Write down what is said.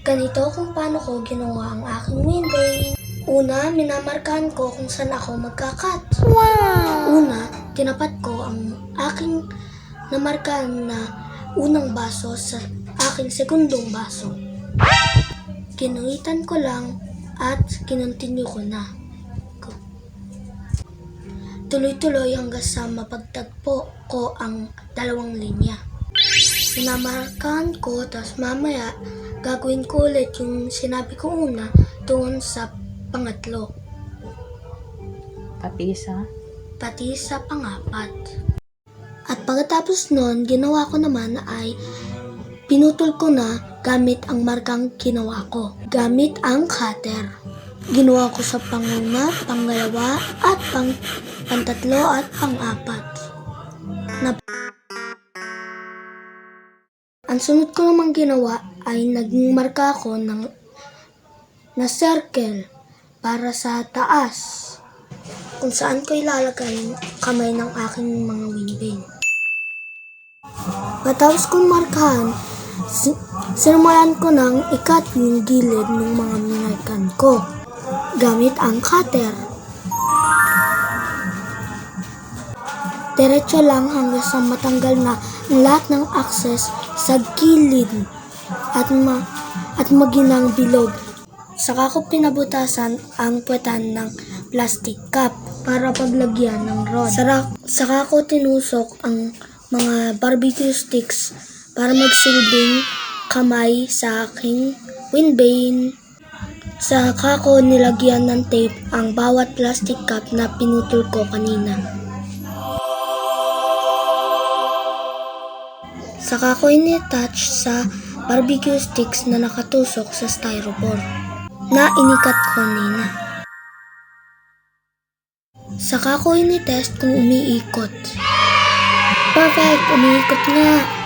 Ganito kung paano ko ginawa ang aking windbane. Una, minamarkahan ko kung saan ako magkakat. Una, tinapat ko ang aking namarkahan na unang baso sa aking sekundong baso. Kinuhitan ko lang at kinontinue ko na. Tuloy-tuloy hanggang sa mapagtagpo ko ang dalawang linya. Minamarkahan ko, tapos mamaya gagawin ko ulit yung sinabi ko una doon sa pangatlo. Pati sa pangapat. At pagkatapos nun, ginawa ko naman ay pinutol ko na gamit ang markang ginawa ko. Gamit ang cutter. Ginawa ko sa panguna, pangalawa, at pantatlo at pang-apat. Ang sunod ko namang ginawa ay naging marka ako na circle para sa taas kung saan ko ilalagay kamay ng aking mga windbane. Matapos kong markahan, sinimulan ko nang ikat yung gilid ng mga minarkan ko gamit ang cutter. Diretso lang hanggang sa matanggal na ang lahat ng access sa gilid at maginang bilog. Saka ko pinabutasan ang puwetan ng plastic cup para paglagyan ng rod. Saka ko tinusok ang mga barbecue sticks para magsilbing kamay sa aking windbane. Saka ko nilagyan ng tape ang bawat plastic cup na pinutol ko kanina. Saka ko in-attach sa barbecue sticks na nakatusok sa styrofoam na inikat ko kanina. Saka ko in-test kung umiikot. Perfect! Umiikot nga!